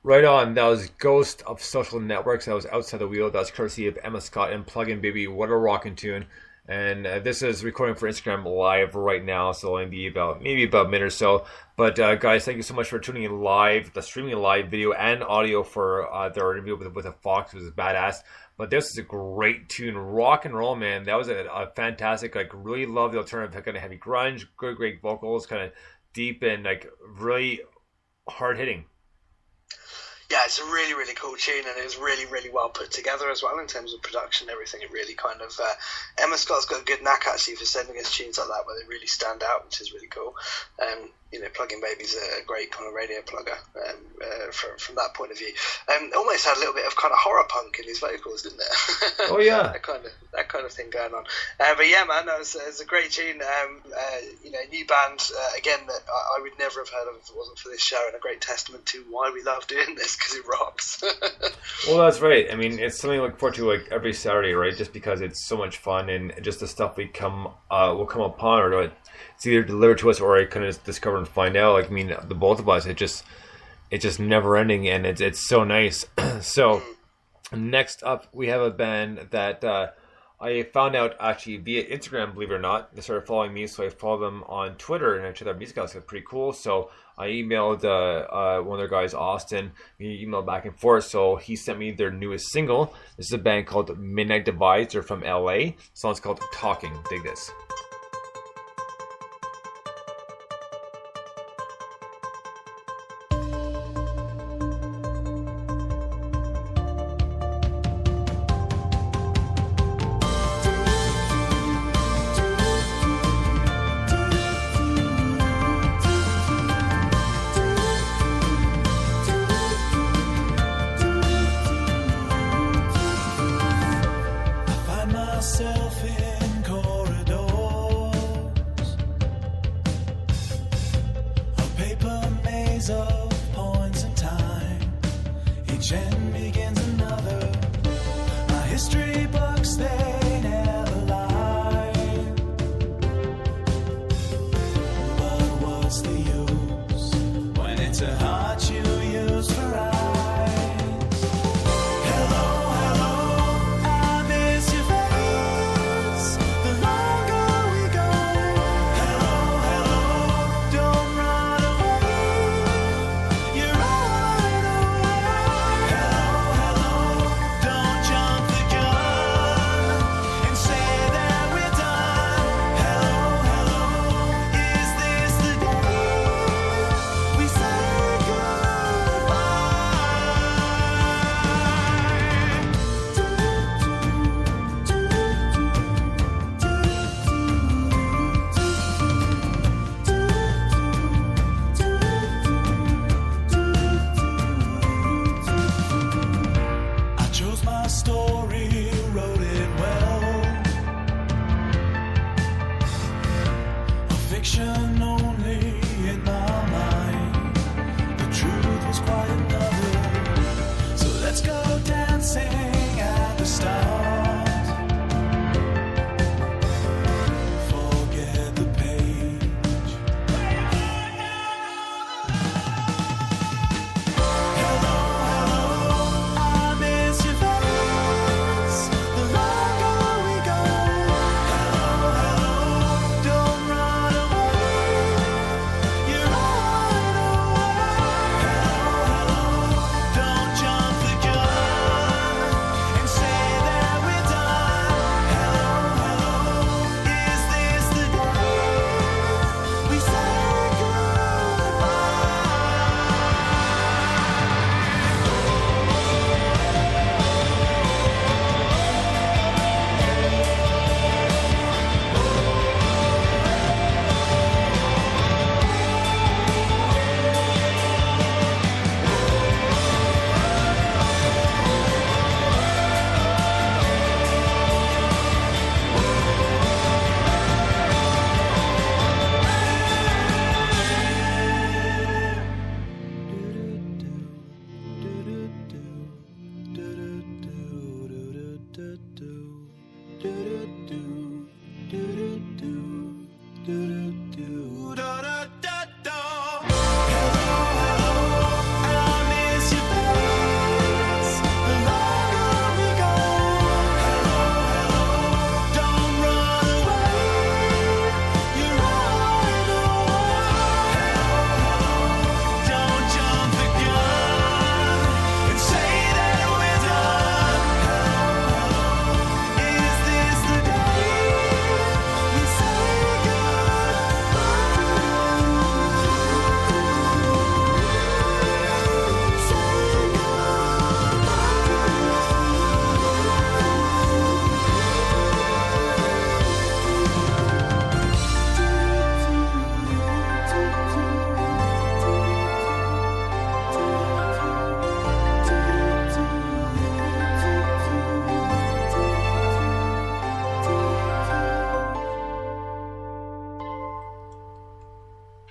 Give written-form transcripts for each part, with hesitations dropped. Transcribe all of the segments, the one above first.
Right on. That was Ghost of Social Networks. That was Outside the Wheel. That was courtesy of Emma Scott and Plug-in Baby. What a rockin' tune. And this is recording for Instagram Live right now, so it'll only be maybe about a minute or so. But guys, thank you so much for tuning in live, the streaming live video and audio for their interview with a Fox. It was badass. But this is a great tune, rock and roll, man. That was a fantastic, like, really love the alternative kind of heavy grunge, great vocals, kind of deep and like really hard hitting. Yeah, it's a really, really cool tune, and it was really, really well put together as well in terms of production and everything. It really kind of... Emma Scott's got a good knack, actually, for sending us tunes like that where they really stand out, which is really cool. Plug-in Baby's a great kind of radio plugger from that point of view. Almost had a little bit of kind of horror punk in his vocals, didn't it? Oh, yeah. that kind of thing going on. But yeah, man, it was a great tune. New band, again, that I would never have heard of if it wasn't for this show, and a great testament to why we love doing this, because it rocks. Well, that's right. I mean, it's something to look forward to like every Saturday, right? Just because it's so much fun, and just the stuff we will come upon, or it's either delivered to us or I kind of discover and find out. Like, I mean, the both of us, it's just never ending, and it's so nice. So next up, we have a band that I found out actually via Instagram, believe it or not. They started following me, so I followed them on Twitter, and I checked their music out. It's pretty cool. So I emailed one of their guys, Austin. We emailed back and forth, so he sent me their newest single. This is a band called Midnight Divides. They're from LA. The song's called Talking. Dig this.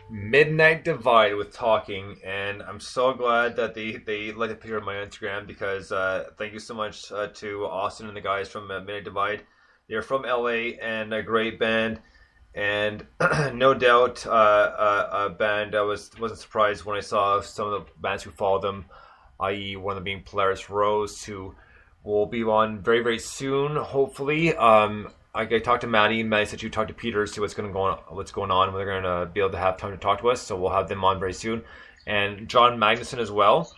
Midnight Divide with Talking, and I'm so glad that they let it appear on my Instagram because thank you so much to Austin and the guys from Midnight Divide. They're from LA and a great band, and no doubt a band I wasn't surprised when I saw some of the bands who followed them, i.e. one of them being Polaris Rose, who will be on very, very soon, hopefully. I talked to Maddie. Maddie said she would talk to Peter, see what's going on, when they're going to be able to have time to talk to us. So we'll have them on very soon, and John Magnuson as well.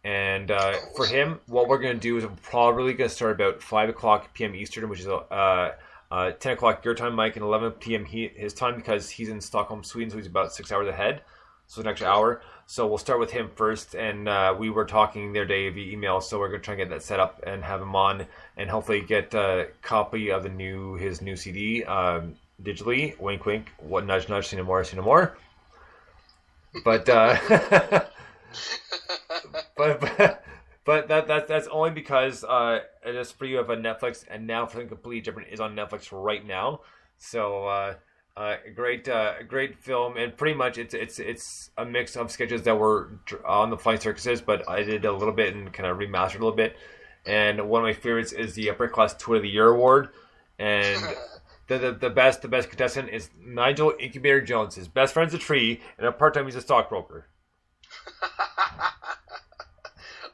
And for him, what we're going to do is we're probably going to start about 5:00 p.m. Eastern, which is 10 o'clock your time, Mike, and 11 p.m. his time, because he's in Stockholm, Sweden, so he's about 6 hours ahead. So an extra hour. So we'll start with him first, and we were talking the other day via email, so we're going to try and get that set up and have him on, and hopefully get a copy of his new CD digitally. Wink, wink. What, nudge, nudge. See no more. See no more. But but that's only because just for you have a Netflix, and now for something completely different is on Netflix right now. So. Great film, and pretty much it's a mix of sketches that were on the Flying Circuses, but I did a little bit and kind of remastered a little bit. And one of my favorites is the Upper Class Twit of the Year award, and the best contestant is Nigel Incubator Jones. His best friend's a tree, and at part-time he's a stockbroker.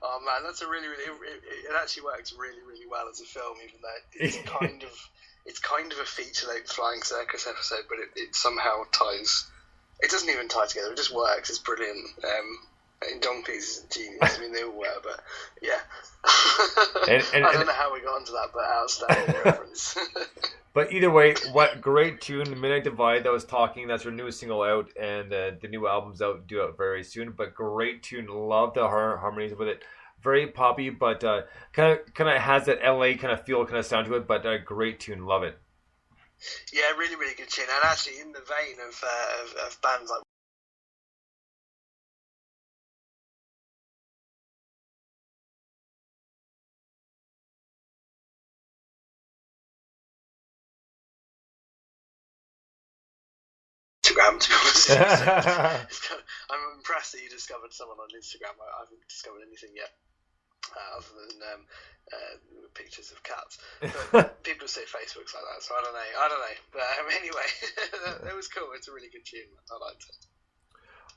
Oh man, that's a really it actually works really, really well as a film, even though it's kind of a feature-length Flying Circus episode, but it somehow ties. It doesn't even tie together. It just works. It's brilliant. And Don Cleese is a genius. I mean, they all were, but yeah. I don't know how we got onto that, but outstanding reference. But either way, what great tune, Midnight Divide, that was Talking. That's her newest single out, and the new album's out, due out very soon. But great tune. Love the harmonies with it. Very poppy, but kind of has that LA kind of feel, kind of sound to it. But a great tune, love it. Yeah, really, really good tune, and actually in the vein of bands like. Instagram, to be honest. I'm impressed that you discovered someone on Instagram. I haven't discovered anything yet. Other than pictures of cats, but people say Facebook's like that, so I don't know. But anyway, it was cool. It's a really good tune. I liked it.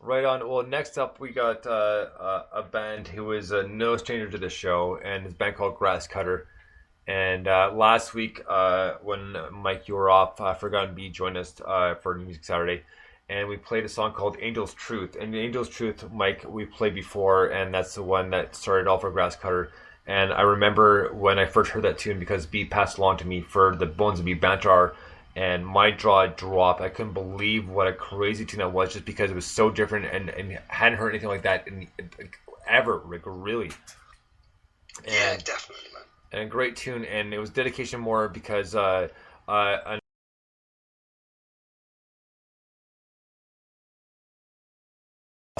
Right on. Well, next up we got a band who is no stranger to the show, and it's a band called Grass Cutter. And last week, when Mike, you were off, Forgotten Bee joined us for New Music Saturday. And we played a song called Angel's Truth. And Angel's Truth, Mike, we played before, and that's the one that started off for Grass Cutter. And I remember when I first heard that tune, because B passed along to me for the Bones and B Bantar, and my jaw dropped. I couldn't believe what a crazy tune that was, just because it was so different, and hadn't heard anything like that ever, like, really. Yeah, definitely, man. And a great tune, and it was dedication more because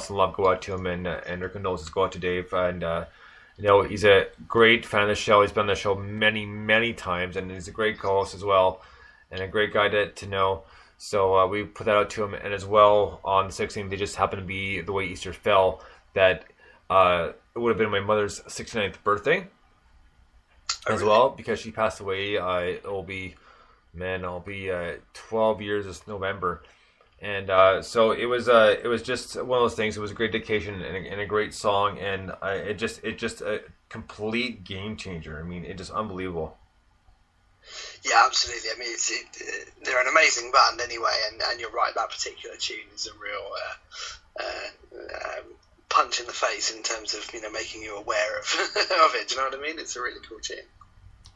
love go out to him, and our condolences go out to Dave, and he's a great fan of the show. He's been on the show many times, and he's a great co-host as well, and a great guy to know. So we put that out to him, and as well on the 16th, they just happened to be the way Easter fell, that it would have been my mother's 69th birthday as well, because she passed away. I'll be 12 years this November. And so it was just one of those things. It was a great dedication and a great song, and it just a complete game changer. I mean, it just unbelievable. Yeah, absolutely. I mean, they're an amazing band anyway, and you're right. That particular tune is a real punch in the face in terms of making you aware of it. Do you know what I mean? It's a really cool tune.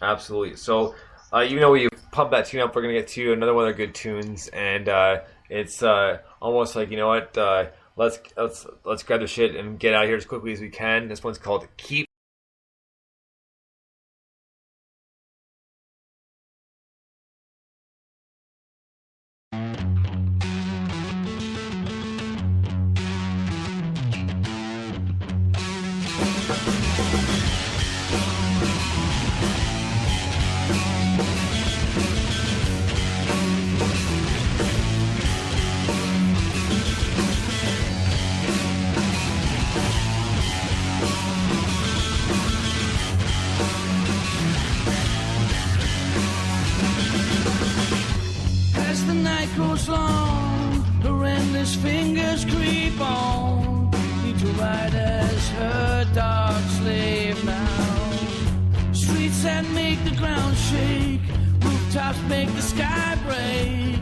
Absolutely. So we pump that tune up, we're gonna get to another one of their good tunes, and it's almost like, let's grab the shit and get out of here as quickly as we can. This one's called Keep. shadows creep on, need to ride as her dark slave now. Streets that make the ground shake, rooftops make the sky break.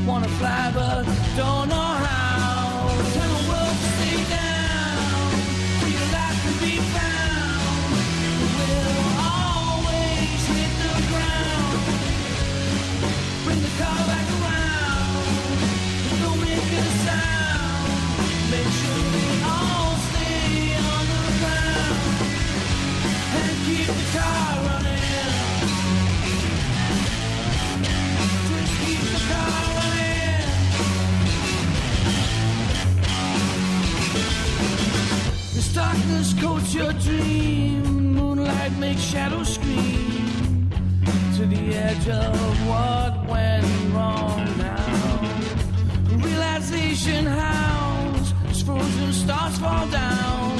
Wanna fly but don't know how. Tell the world to stay down, so your life can be found. We'll always hit the ground. Bring the car back around, don't make a sound. Make sure we all stay on the ground and keep the car running. Just keep the car running. This darkness coats your dream, moonlight makes shadows scream to the edge of what went wrong now. Realization howls as frozen stars fall down,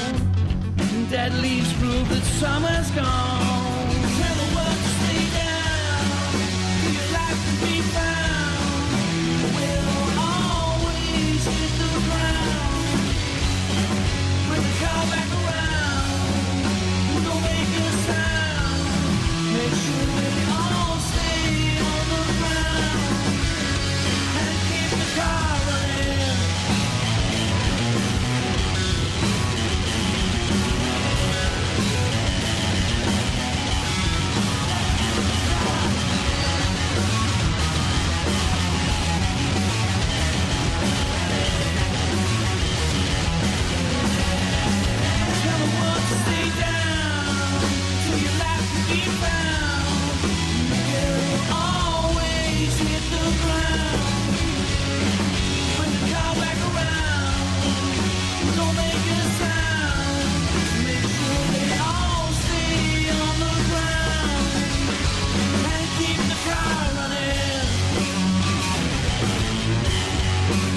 and dead leaves prove that summer's gone. Tell the world to stay down, so your life can be found. We'll always hit the ground. Bring the car back around, don't make a sound. Make sure we all stay on the ground and keep the car running. Tell the world to stay down, so your life can be found. We'll always hit the ground. Bring the car back around, don't make a sound. Make sure they all stay on the ground and keep the car running.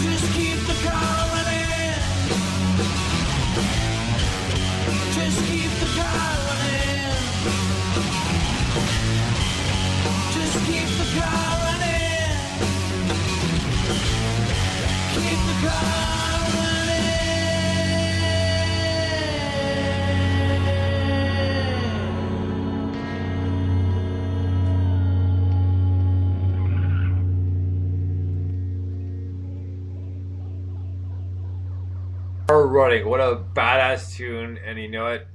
Just keep the car running. Just keep the car running. Just keep the car running. Keep the car running. Car Running, what a badass tune, and you know what?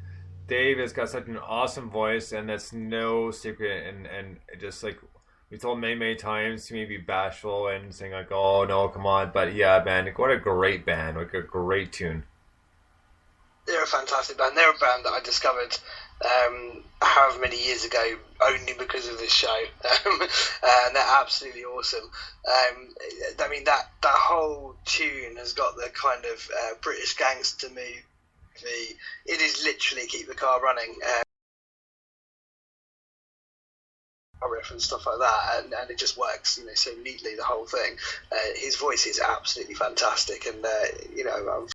Dave has got such an awesome voice, and that's no secret. And just like we told many times to me, be bashful and saying like, "Oh no, come on!" But yeah, man, like, what a great band, like a great tune. They're a fantastic band. They're a band that I discovered however many years ago only because of this show. And they're absolutely awesome. I mean, that whole tune has got the kind of British gangster movie. It is literally keep the car running. Reference stuff like that, and it just works, so neatly, the whole thing. His voice is absolutely fantastic, and I'm